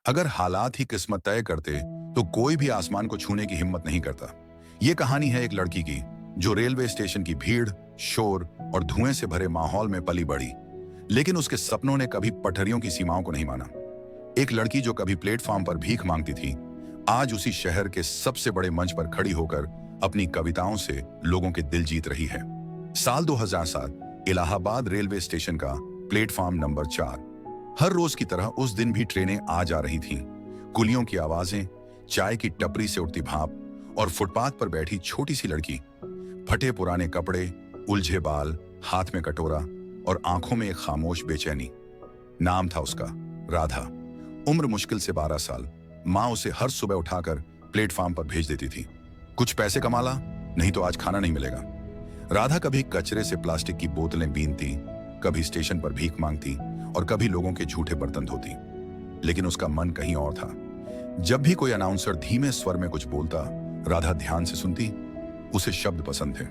अगर हालात ही किस्मत तय करते तो कोई भी आसमान को छूने की हिम्मत नहीं करता। ये कहानी है एक लड़की की जो रेलवे स्टेशन की भीड़, शोर और धुएं से भरे माहौल में पली बढ़ी, लेकिन उसके सपनों ने कभी पटरियों की सीमाओं को नहीं माना। एक लड़की जो कभी प्लेटफॉर्म पर भीख मांगती थी, आज उसी शहर के सबसे बड़े मंच पर खड़ी होकर अपनी कविताओं से लोगों के दिल जीत रही है। साल 2007, इलाहाबाद रेलवे स्टेशन का प्लेटफॉर्म नंबर 4। हर रोज की तरह उस दिन भी ट्रेनें आ जा रही थीं। कुलियों की आवाजें, चाय की टपरी से उठती भाप और फुटपाथ पर बैठी छोटी सी लड़की, फटे पुराने कपड़े, उलझे बाल, हाथ में कटोरा और आंखों में एक खामोश बेचैनी। नाम था उसका राधा। उम्र मुश्किल से 12 साल। माँ उसे हर सुबह उठाकर प्लेटफॉर्म पर भेज देती थी। कुछ पैसे कमा ला, नहीं तो आज खाना नहीं मिलेगा। राधा कभी कचरे से प्लास्टिक की बोतलें बीनती, कभी स्टेशन पर भीख मांगती और कभी लोगों के झूठे बर्तन धोती, लेकिन उसका मन कहीं और था। जब भी कोई अनाउंसर धीमे स्वर में कुछ बोलता, राधा ध्यान से सुनती। उसे शब्द पसंद थे,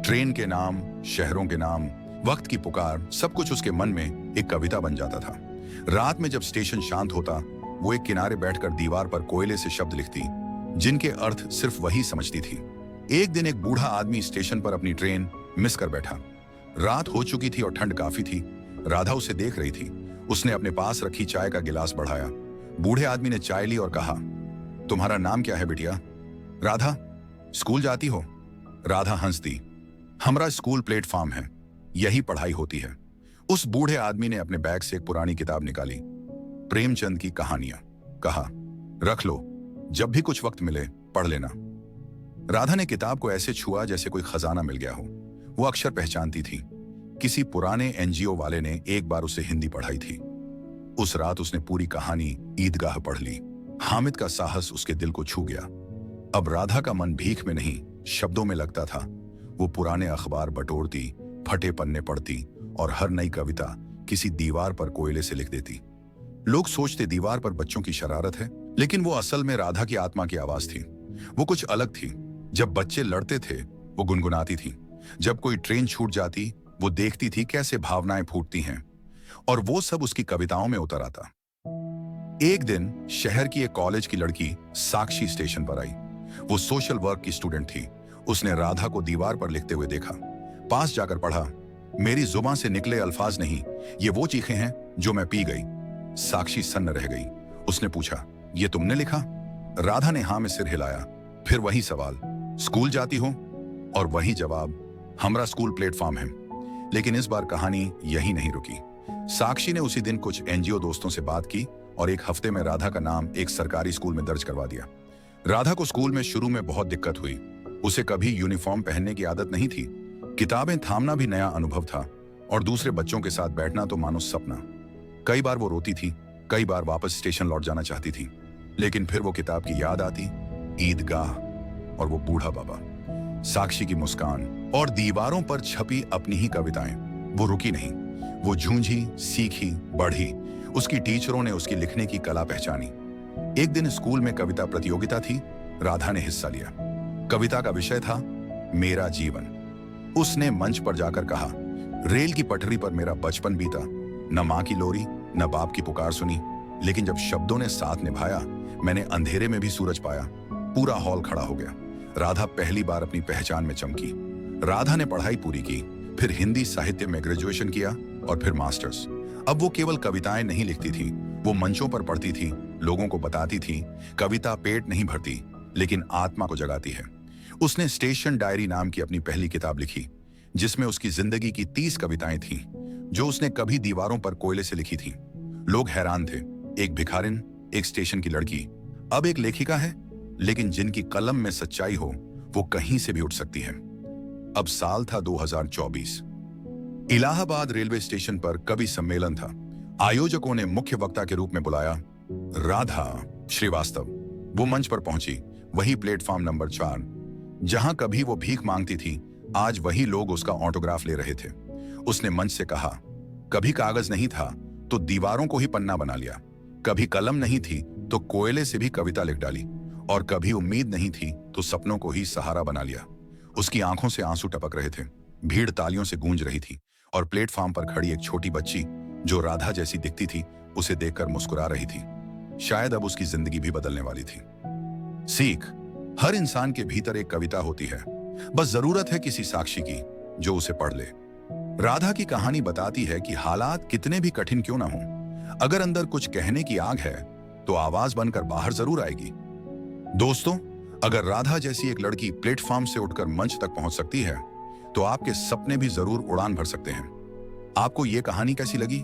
ट्रेन के नाम, शहरों के नाम, वक्त की पुकार, सब कुछ उसके मन में एक कविता बन जाता था। रात में जब स्टेशन शांत होता, वो एक किनारे बैठकर दीवार पर कोयले से शब्द लिखती, जिनके अर्थ सिर्फ वही समझती थी। एक दिन एक बूढ़ा आदमी स्टेशन पर अपनी ट्रेन मिस कर बैठा। रात हो चुकी थी और ठंड काफी थी। राधा उसे देख रही थी। उसने अपने पास रखी चाय का गिलास बढ़ाया। बूढ़े आदमी ने चाय ली और कहा, तुम्हारा नाम क्या है बिटिया? राधा। स्कूल जाती हो? राधा हंस दी। हमारा स्कूल प्लेटफॉर्म है, यही पढ़ाई होती है। उस बूढ़े आदमी ने अपने बैग से एक पुरानी किताब निकाली, प्रेमचंद की कहानियां। कहा, रख लो, जब भी कुछ वक्त मिले पढ़ लेना। राधा ने किताब को ऐसे छुआ जैसे कोई खजाना मिल गया हो। वो अक्षर पहचानती थी। किसी पुराने एनजीओ वाले ने एक बार उसे हिंदी पढ़ाई थी। उस रात उसने पूरी कहानी ईदगाह पढ़ ली। हामिद का साहस उसके दिल को छू गया। अब राधा का मन भीख में नहीं, शब्दों में लगता था। वो पुराने अखबार बटोरती, फटे पन्ने पढ़ती और हर नई कविता किसी दीवार पर कोयले से लिख देती। लोग सोचते दीवार पर बच्चों की शरारत है, लेकिन वो असल में राधा की आत्मा की आवाज थी। वो कुछ अलग थी। जब बच्चे लड़ते थे, वो गुनगुनाती थी। जब कोई ट्रेन छूट जाती, वो देखती थी कैसे भावनाएं फूटती हैं, और वो सब उसकी कविताओं में उतर आता। एक दिन शहर की एक कॉलेज की लड़की साक्षी स्टेशन पर आई। वो सोशल वर्क की स्टूडेंट थी। उसने राधा को दीवार पर लिखते हुए देखा। पास जाकर पढ़ा, मेरी जुबान से निकले अल्फाज नहीं, ये वो चीखें हैं जो मैं पी गई। साक्षी सन्न रह गई। उसने पूछा, ये तुमने लिखा? राधा ने हाँ में सिर हिलाया। फिर वही सवाल, स्कूल जाती हो? और वही जवाब, हमारा स्कूल प्लेटफॉर्म है। लेकिन इस बार कहानी यही नहीं रुकी। साक्षी ने उसी दिन कुछ एनजीओ दोस्तों से बात की और एक हफ्ते में राधा का नाम एक सरकारी स्कूल में दर्ज करवा दिया। राधा को स्कूल में शुरू में बहुत दिक्कत हुई। उसे कभी यूनिफॉर्म पहनने की आदत नहीं थी। किताबें थामना भी नया अनुभव था और दूसरे बच्चों के साथ बैठना तो मानो सपना। कई बार वो रोती थी, कई बार वापस स्टेशन लौट जाना चाहती थी, लेकिन फिर वो किताब की याद आती, ईदगाह और वो बूढ़ा बाबा, साक्षी की मुस्कान और दीवारों पर छपी अपनी ही कविताएं। वो रुकी नहीं। वो झूंझी, सीखी, बढ़ी। उसकी टीचरों ने उसकी लिखने की कला पहचानी। एक दिन स्कूल में कविता प्रतियोगिता थी। राधा ने हिस्सा लिया। कविता का विषय था मेरा जीवन। उसने मंच पर जाकर कहा, रेल की पटरी पर मेरा बचपन बीता, न माँ की लोरी न बाप की पुकार सुनी, लेकिन जब शब्दों ने साथ निभाया, मैंने अंधेरे में भी सूरज पाया। पूरा हॉल खड़ा हो गया। राधा पहली बार अपनी पहचान में चमकी। राधा ने पढ़ाई पूरी की, फिर हिंदी साहित्य में ग्रेजुएशन किया और फिर मास्टर्स। अब वो केवल कविताएं नहीं लिखती थी, वो मंचों पर पढ़ती थी, लोगों को बताती थी, कविता पेट नहीं भरती लेकिन आत्मा को जगाती है। उसने स्टेशन डायरी नाम की अपनी पहली किताब लिखी, जिसमें उसकी जिंदगी की 30 कविताएं थीं, जो उसने कभी दीवारों पर कोयले से लिखी थीं। लोग हैरान थे, एक भिखारिन, एक स्टेशन की लड़की, अब एक लेखिका है, लेकिन जिनकी कलम में सच्चाई हो, वो कहीं से भी उठ सकती है। अब साल था 2024। इलाहाबाद रेलवे स्टेशन पर कवि सम्मेलन था। आयोजकों ने मुख्य वक्ता के रूप में बुलाया राधा श्रीवास्तव। वो मंच पर पहुंची, वही प्लेटफॉर्म नंबर 4, जहां कभी वो भीख मांगती थी, आज वही लोग उसका ऑटोग्राफ ले रहे थे। उसने मंच से कहा, कभी कागज नहीं था तो दीवारों को ही पन्ना बना लिया, कभी कलम नहीं थी तो कोयले से भी कविता लिख डाली, और कभी उम्मीद नहीं थी तो सपनों को ही सहारा बना लिया। उसकी आंखों से आंसू टपक रहे थे। भीड़ तालियों से गूंज रही थी और प्लेटफॉर्म पर खड़ी एक छोटी बच्ची, जो राधा जैसी दिखती थी, उसे देखकर मुस्कुरा रही थी। शायद अब उसकी जिंदगी भी बदलने वाली थी। सीख, हर इंसान के भीतर एक कविता होती है, बस जरूरत है किसी साक्षी की जो उसे पढ़ ले। राधा की कहानी बताती है कि हालात कितने भी कठिन क्यों ना हों, अगर अंदर कुछ कहने की आग है तो आवाज बनकर बाहर जरूर आएगी। दोस्तों, अगर राधा जैसी एक लड़की प्लेटफॉर्म से उठकर मंच तक पहुंच सकती है तो आपके सपने भी जरूर उड़ान भर सकते हैं। आपको यह कहानी कैसी लगी?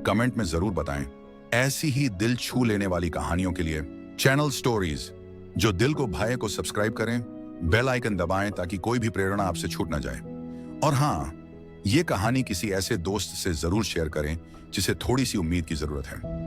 कमेंट में जरूर बताएं। ऐसी ही दिल छू लेने वाली कहानियों के लिए चैनल स्टोरीज जो दिल को भाए को सब्सक्राइब करें, बेल आइकन दबाएं ताकि कोई भी प्रेरणा आपसे छूट ना जाए। और हाँ, ये कहानी किसी ऐसे दोस्त से जरूर शेयर करें जिसे थोड़ी सी उम्मीद की जरूरत है।